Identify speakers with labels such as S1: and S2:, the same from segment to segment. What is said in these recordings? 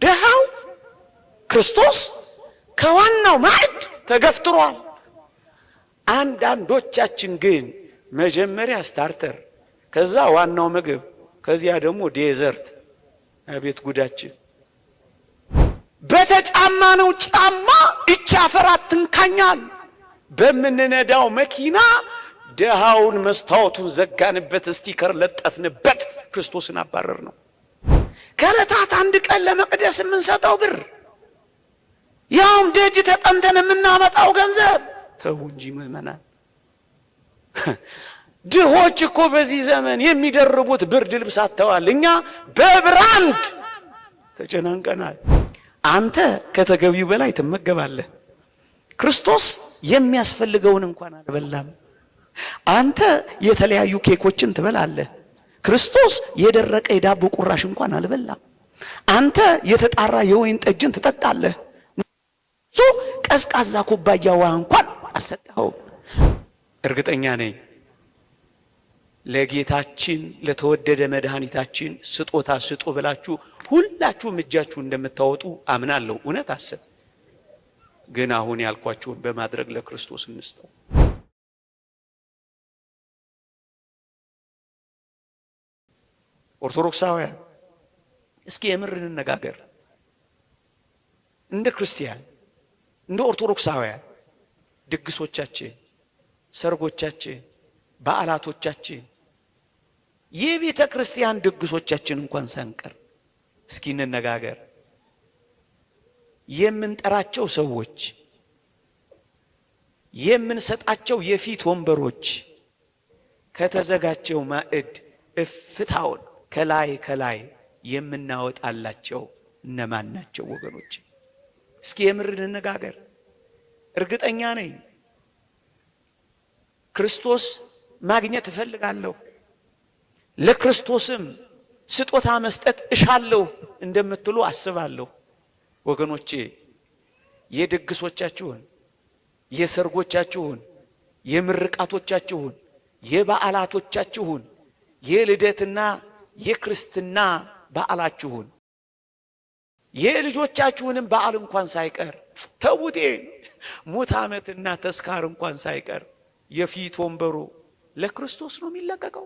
S1: ድሃው ክርስቶስ ከዋናው ማዕድ ተገፍትሯል። አንዳንዶቻችን ግን መጀመሪያ ስታርተር፣ ከዛ ዋናው ምግብ፣ ከዚያ ደግሞ ዴዘርት። አቤት ጉዳችን! በተጫማነው ጫማ እቻ አፈራት ትንካኛል። በምንነዳው መኪና ድሃውን መስታወቱን ዘጋንበት፣ ስቲከር ለጠፍንበት፣ ክርስቶስን አባረር ነው። ከዕለታት አንድ ቀን ለመቅደስ የምንሰጠው ብር፣ ያውም ደጅ ተጠንተን የምናመጣው ገንዘብ። ተው እንጂ ምዕመናን! ድሆች እኮ በዚህ ዘመን የሚደርቡት ብርድ ልብስ አጥተዋል። እኛ በብራንድ ተጨናንቀናል። አንተ ከተገቢው በላይ ትመገባለህ። ክርስቶስ የሚያስፈልገውን እንኳን አልበላም። አንተ የተለያዩ ኬኮችን ትበላለህ። ክርስቶስ የደረቀ የዳቦ ቁራሽ እንኳን አልበላም። አንተ የተጣራ የወይን ጠጅን ትጠጣለህ። እሱ ቀዝቃዛ ኩባያ ውሃ እንኳን አልሰጠኸውም። እርግጠኛ ነኝ ለጌታችን ለተወደደ መድኃኒታችን ስጦታ ስጡ ብላችሁ ሁላችሁም እጃችሁ እንደምታወጡ አምናለሁ። እውነት አስብ። ግን አሁን ያልኳችሁን በማድረግ ለክርስቶስ እንስጠው። ኦርቶዶክሳውያን እስኪ የምር እንነጋገር። እንደ ክርስቲያን እንደ ኦርቶዶክሳውያን ድግሶቻችን፣ ሰርጎቻችን፣ በዓላቶቻችን፣ የቤተ ክርስቲያን ድግሶቻችን እንኳን ሳንቀር እስኪ እንነጋገር። የምንጠራቸው ሰዎች፣ የምንሰጣቸው የፊት ወንበሮች፣ ከተዘጋጀው ማዕድ እፍታውን ከላይ የምናወጣላቸው እነማን ናቸው ወገኖች? እስኪ የምር እንነጋገር። እርግጠኛ ነኝ ክርስቶስ ማግኘት እፈልጋለሁ፣ ለክርስቶስም ስጦታ መስጠት እሻለሁ እንደምትሉ አስባለሁ። ወገኖቼ የድግሶቻችሁን፣ የሰርጎቻችሁን፣ የምርቃቶቻችሁን፣ የበዓላቶቻችሁን፣ የልደትና የክርስትና በዓላችሁን፣ የልጆቻችሁንም በዓል እንኳን ሳይቀር ተውቴ ሙት ዓመትና ተስካር እንኳን ሳይቀር የፊት ወንበሩ ለክርስቶስ ነው የሚለቀቀው።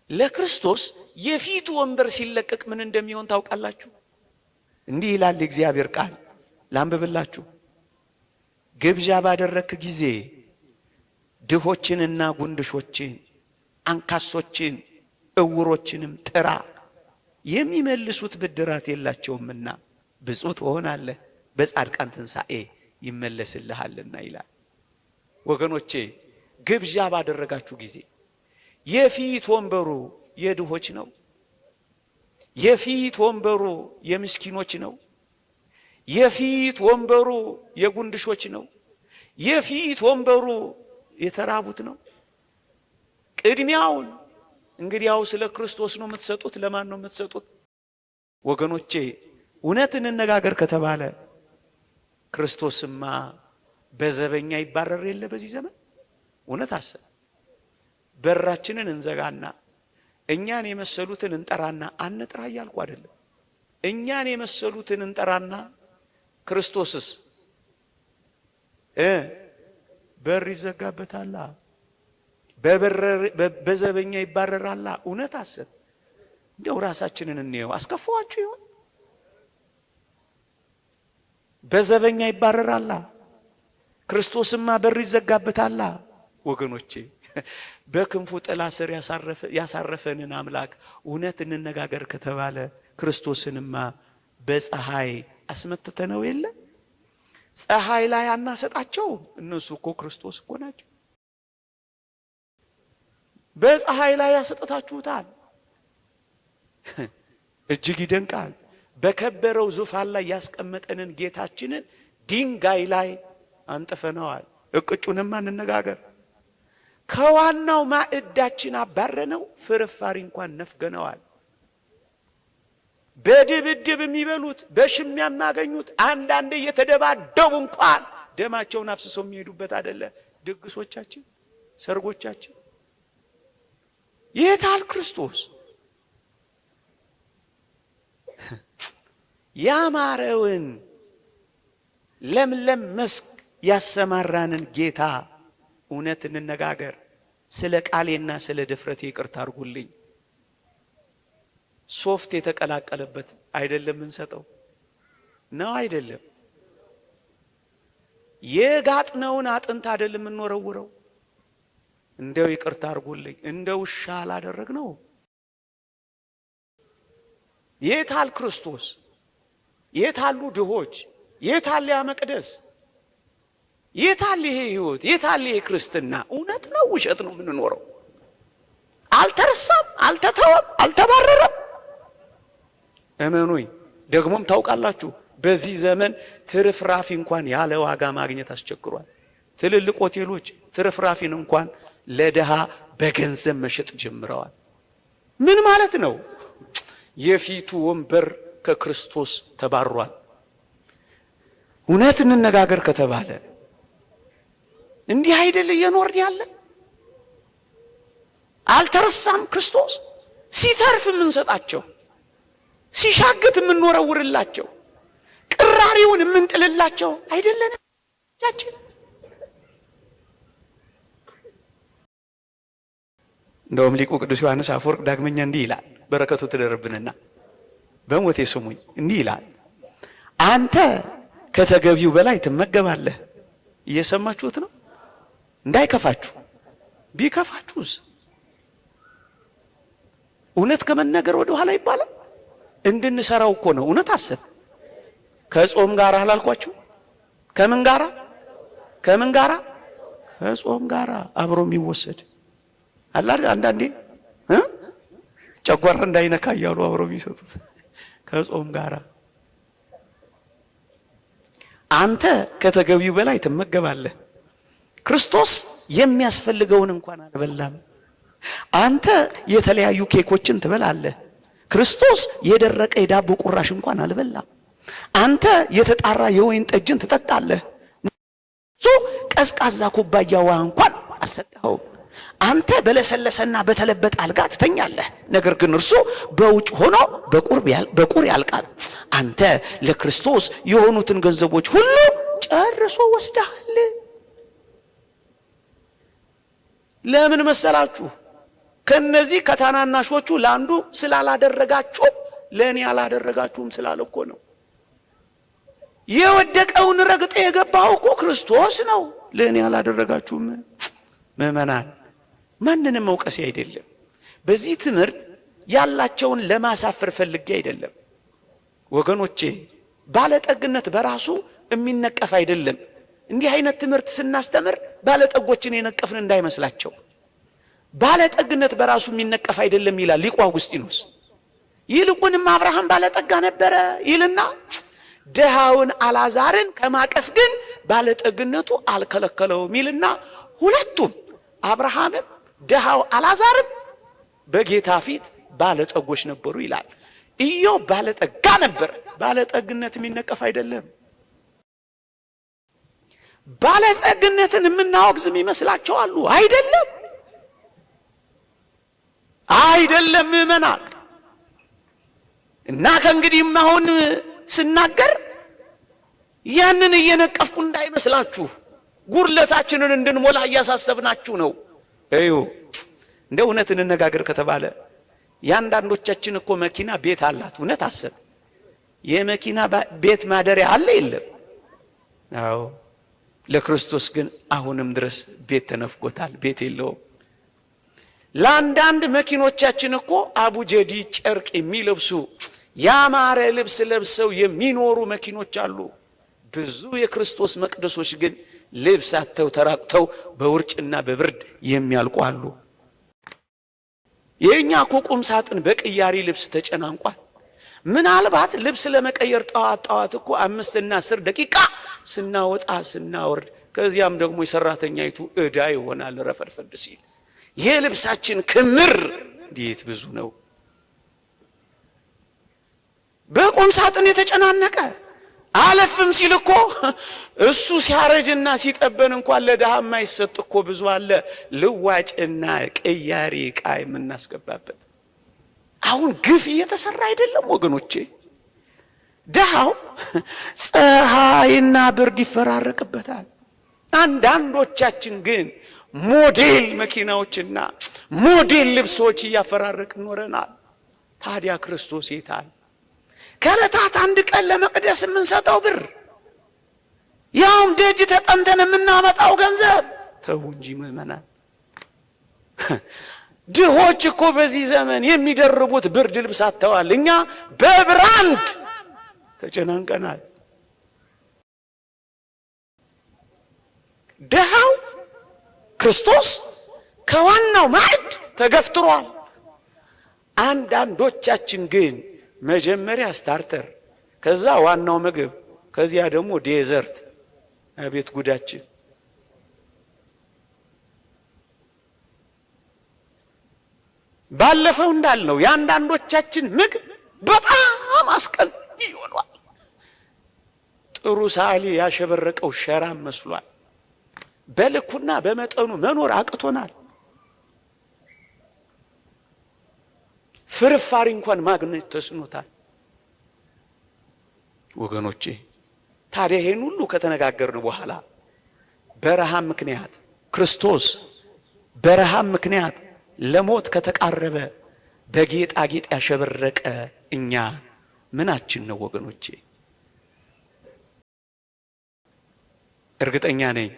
S1: ለክርስቶስ የፊቱ ወንበር ሲለቀቅ ምን እንደሚሆን ታውቃላችሁ? እንዲህ ይላል የእግዚአብሔር ቃል፣ ላንብብላችሁ። ግብዣ ባደረክ ጊዜ ድሆችንና ጉንድሾችን፣ አንካሶችን፣ እውሮችንም ጥራ፣ የሚመልሱት ብድራት የላቸውምና ብፁዕ ትሆናለህ፣ በጻድቃን ትንሣኤ ይመለስልሃልና ይላል። ወገኖቼ ግብዣ ባደረጋችሁ ጊዜ የፊት ወንበሩ የድሆች ነው። የፊት ወንበሩ የምስኪኖች ነው። የፊት ወንበሩ የጉንድሾች ነው። የፊት ወንበሩ የተራቡት ነው። ቅድሚያውን እንግዲያው ስለ ክርስቶስ ነው የምትሰጡት። ለማን ነው የምትሰጡት? ወገኖቼ እውነት እንነጋገር ከተባለ ክርስቶስማ በዘበኛ ይባረር የለ በዚህ ዘመን። እውነት አሰብ በራችንን እንዘጋና እኛን የመሰሉትን እንጠራና አንጥራ እያልኩ አይደለም። እኛን የመሰሉትን እንጠራና ክርስቶስስ በር ይዘጋበታል፣ በዘበኛ ይባረራል። እውነት አሰብ እንደው ራሳችንን እንየው። አስከፋዋችሁ ይሆን? በዘበኛ ይባረራል፣ ክርስቶስማ በር ይዘጋበታል። ወገኖቼ በክንፉ ጥላ ስር ያሳረፈንን አምላክ እውነት እንነጋገር ከተባለ ክርስቶስንማ በፀሐይ አስመትተነው የለ? ፀሐይ ላይ አናሰጣቸው። እነሱ እኮ ክርስቶስ እኮ ናቸው። በፀሐይ ላይ ያሰጣታችሁታል። እጅግ ይደንቃል። በከበረው ዙፋን ላይ ያስቀመጠንን ጌታችንን ድንጋይ ላይ አንጥፈነዋል። እቅጩንማ እንነጋገር። ከዋናው ማዕዳችን አባረነው፣ ፍርፋሪ እንኳን ነፍገነዋል። በድብድብ የሚበሉት፣ በሽሚያ የሚያገኙት፣ አንዳንዴ እየተደባደቡ እንኳን ደማቸውን አፍስሰው የሚሄዱበት አይደለ ድግሶቻችን፣ ሰርጎቻችን። የታል ክርስቶስ? ያማረውን ለምለም መስክ ያሰማራንን ጌታ እውነት እንነጋገር። ስለ ቃሌና ስለ ድፍረቴ ይቅርታ አድርጉልኝ። ሶፍት የተቀላቀለበት አይደለም እንሰጠው ነው አይደለም። የጋጥነውን አጥንት አይደለም እንወረውረው። እንደው ይቅርታ አድርጉልኝ፣ እንደው ውሻ አላደረግነው። የታል ክርስቶስ? የታሉ ድሆች? የታል ያ መቅደስ? የታል ይሄ ህይወት? የታል ይሄ ክርስትና? እውነት ነው ውሸት ነው የምንኖረው? አልተረሳም፣ አልተተወም፣ አልተባረረም። እመኑኝ። ደግሞም ታውቃላችሁ በዚህ ዘመን ትርፍራፊ እንኳን ያለ ዋጋ ማግኘት አስቸግሯል። ትልልቅ ሆቴሎች ትርፍራፊን እንኳን ለደሃ በገንዘብ መሸጥ ጀምረዋል። ምን ማለት ነው? የፊቱ ወንበር ከክርስቶስ ተባሯል። እውነት እንነጋገር ከተባለ እንዲህ አይደል እየኖርን ያለ? አልተረሳም ክርስቶስ። ሲተርፍ የምንሰጣቸው፣ ሲሻግት የምንወረውርላቸው፣ ቅራሪውን የምንጥልላቸው አይደለንም? ያችን እንደውም ሊቁ ቅዱስ ዮሐንስ አፈወርቅ ዳግመኛ እንዲህ ይላል፣ በረከቱ ትደርብንና በሞቴ ስሙኝ። እንዲህ ይላል፣ አንተ ከተገቢው በላይ ትመገባለህ። እየሰማችሁት ነው? እንዳይከፋችሁ። ቢከፋችሁስ እውነት ከመናገር ወደ ኋላ ይባላል። እንድንሰራው እኮ ነው። እውነት አሰብ ከጾም ጋር አላልኳችሁ? ከምን ጋራ? ከምን ጋራ? ከጾም ጋራ አብሮ የሚወሰድ አላ አንዳንዴ ጨጓራ እንዳይነካ እያሉ አብሮ የሚሰጡት ከጾም ጋራ። አንተ ከተገቢው በላይ ትመገባለህ። ክርስቶስ የሚያስፈልገውን እንኳን አልበላም። አንተ የተለያዩ ኬኮችን ትበላለህ። ክርስቶስ የደረቀ የዳቦ ቁራሽ እንኳን አልበላም። አንተ የተጣራ የወይን ጠጅን ትጠጣለህ። እሱ ቀዝቃዛ ኩባያ ውሃ እንኳን አልሰጠኸውም። አንተ በለሰለሰና በተለበጠ አልጋ ትተኛለህ። ነገር ግን እርሱ በውጭ ሆኖ በቁር ያልቃል። አንተ ለክርስቶስ የሆኑትን ገንዘቦች ሁሉ ጨርሶ ወስደሃል። ለምን መሰላችሁ? ከነዚህ ከታናናሾቹ ለአንዱ ስላላደረጋችሁ ለእኔ አላደረጋችሁም ስላለ እኮ ነው። የወደቀውን ረግጠ የገባው እኮ ክርስቶስ ነው። ለእኔ አላደረጋችሁም። ምእመናን ማንንም መውቀስ አይደለም። በዚህ ትምህርት ያላቸውን ለማሳፈር ፈልጌ አይደለም ወገኖቼ። ባለጠግነት በራሱ የሚነቀፍ አይደለም። እንዲህ አይነት ትምህርት ስናስተምር ባለጠጎችን የነቀፍን እንዳይመስላቸው። ባለጠግነት በራሱ የሚነቀፍ አይደለም ይላል ሊቁ አውግስጢኖስ። ይልቁንም አብርሃም ባለጠጋ ነበረ ይልና ድሃውን አልዓዛርን ከማቀፍ ግን ባለጠግነቱ አልከለከለውም ይልና ሁለቱም አብርሃምም ድሃው አልዓዛርም በጌታ ፊት ባለጠጎች ነበሩ ይላል። ኢዮብ ባለጠጋ ነበር። ባለጠግነት የሚነቀፍ አይደለም። ባለጸግነትን የምናወግዝም ይመስላቸዋል። አይደለም አይደለም ምእመናን። እና ከእንግዲህም አሁን ስናገር ያንን እየነቀፍኩ እንዳይመስላችሁ፣ ጉርለታችንን እንድንሞላ እያሳሰብናችሁ ነው። እዩ እንደ እውነት እንነጋገር ከተባለ ያንዳንዶቻችን እኮ መኪና ቤት አላት። እውነት አሰብ የመኪና ቤት ማደሪያ አለ የለም? አዎ። ለክርስቶስ ግን አሁንም ድረስ ቤት ተነፍጎታል። ቤት የለውም። ለአንዳንድ መኪኖቻችን እኮ አቡጀዲ ጨርቅ የሚለብሱ ያማረ ልብስ ለብሰው የሚኖሩ መኪኖች አሉ። ብዙ የክርስቶስ መቅደሶች ግን ልብስ አጥተው ተራቅተው በውርጭና በብርድ የሚያልቁ አሉ። የኛ እኮ ቁም ሳጥን በቅያሪ ልብስ ተጨናንቋል። ምናልባት ልብስ ለመቀየር ጣዋት እኮ 5 እና 10 ደቂቃ ስናወጣ ስናወርድ፣ ከዚያም ደግሞ የሰራተኛይቱ እዳ ይሆናል ረፈርፈድ ሲል። የልብሳችን ክምር እንዴት ብዙ ነው! በቁም ሳጥን የተጨናነቀ አለፍም ሲል እኮ እሱ ሲያረጅና ሲጠበን እንኳን ለድሃ የማይሰጥ እኮ ብዙ አለ። ልዋጭና ቅያሪ ዕቃ የምናስገባበት አሁን ግፍ እየተሰራ አይደለም ወገኖቼ? ድሃው ፀሐይና ብርድ ይፈራረቅበታል። አንዳንዶቻችን ግን ሞዴል መኪናዎችና ሞዴል ልብሶች እያፈራረቅ ኖረናል። ታዲያ ክርስቶስ የታል? ከዕለታት አንድ ቀን ለመቅደስ የምንሰጠው ብር፣ ያውም ደጅ ተጠምተን የምናመጣው ገንዘብ። ተው እንጂ ምእመናን፣ ድሆች እኮ በዚህ ዘመን የሚደርቡት ብርድ ልብስ አጥተዋል። እኛ በብራንድ ተጨናንቀናል። ድሃው ክርስቶስ ከዋናው ማዕድ ተገፍትሯል። አንዳንዶቻችን ግን መጀመሪያ ስታርተር፣ ከዛ ዋናው ምግብ፣ ከዚያ ደግሞ ዴዘርት። አቤት ጉዳችን! ባለፈው እንዳልነው የአንዳንዶቻችን ምግብ በጣም አስቀል ይሆናል። ጥሩ ሳሊ ያሸበረቀው ሸራም መስሏል። በልኩና በመጠኑ መኖር አቅቶናል። ፍርፋሪ እንኳን ማግኘት ተስኖታል። ወገኖቼ ታዲያ ይሄን ሁሉ ከተነጋገርን በኋላ በረሃብ ምክንያት ክርስቶስ በረሃብ ምክንያት ለሞት ከተቃረበ በጌጣጌጥ ያሸበረቀ እኛ ምናችን ነው ወገኖቼ? እርግጠኛ ነኝ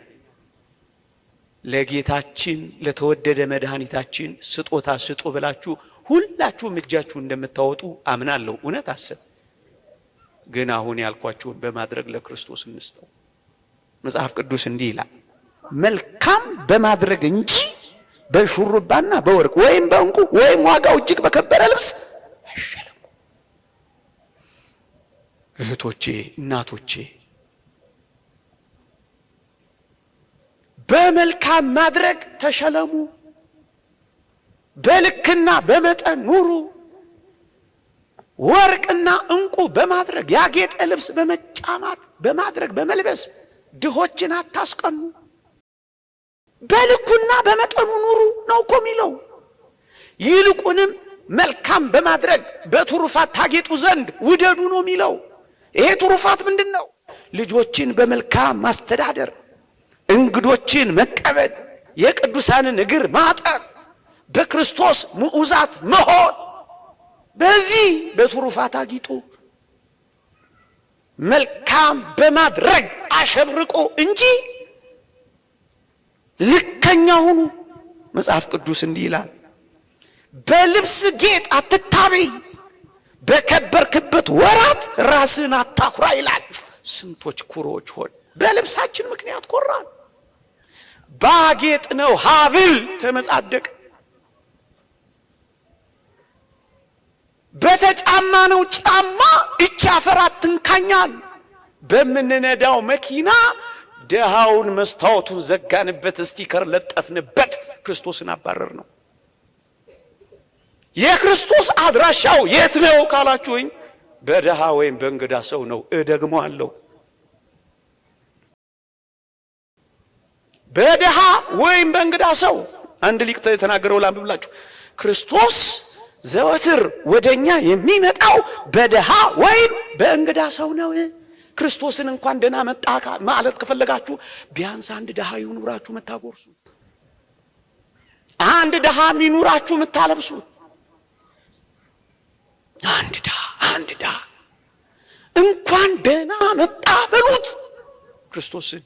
S1: ለጌታችን ለተወደደ መድኃኒታችን ስጦታ ስጡ ብላችሁ ሁላችሁም እጃችሁ እንደምታወጡ አምናለሁ። እውነት አስብ። ግን አሁን ያልኳችሁን በማድረግ ለክርስቶስ እንስጠው። መጽሐፍ ቅዱስ እንዲህ ይላል፣ መልካም በማድረግ እንጂ በሹሩባና በወርቅ ወይም በእንቁ ወይም ዋጋው እጅግ በከበረ ልብስ አይሸለሙ። እህቶቼ፣ እናቶቼ በመልካም ማድረግ ተሸለሙ። በልክና በመጠን ኑሩ። ወርቅና እንቁ በማድረግ ያጌጠ ልብስ በመጫማት በማድረግ በመልበስ ድሆችን አታስቀኑ። በልኩና በመጠኑ ኑሩ ነው እኮ የሚለው። ይልቁንም መልካም በማድረግ በትሩፋት ታጌጡ ዘንድ ውደዱ ነው የሚለው። ይሄ ትሩፋት ምንድን ነው? ልጆችን በመልካም ማስተዳደር፣ እንግዶችን መቀበል፣ የቅዱሳንን እግር ማጠብ፣ በክርስቶስ ምዑዛት መሆን። በዚህ በትሩፋት አጊጡ። መልካም በማድረግ አሸብርቁ እንጂ ልከኛ ሁኑ። መጽሐፍ ቅዱስ እንዲህ ይላል፣ በልብስ ጌጥ አትታበይ፣ በከበርክበት ወራት ራስን አታኩራ ይላል። ስንቶች ኩሮዎች ሆን በልብሳችን ምክንያት ኮራን። ባጌጥ ነው ሀብል ተመጻደቅ፣ በተጫማ ነው ጫማ እቻ አፈራት ትንካኛል። በምንነዳው መኪና ደሃውን መስታወቱን ዘጋንበት፣ ስቲከር ለጠፍንበት፣ ክርስቶስን አባረር ነው። የክርስቶስ አድራሻው የት ነው ካላችሁኝ፣ በደሃ ወይም በእንግዳ ሰው ነው። ደግሞ አለው በደሃ ወይም በእንግዳ ሰው። አንድ ሊቅ የተናገረው ላንብብላችሁ። ክርስቶስ ዘወትር ወደኛ የሚመጣው በደሃ ወይም በእንግዳ ሰው ነው። ክርስቶስን እንኳን ደህና መጣ ማለት ከፈለጋችሁ ቢያንስ አንድ ደሃ ይኑራችሁ መታጎርሱ፣ አንድ ደሃ ይኑራችሁ መታለብሱ፣ አንድ ደሃ እንኳን ደህና መጣ በሉት ክርስቶስን።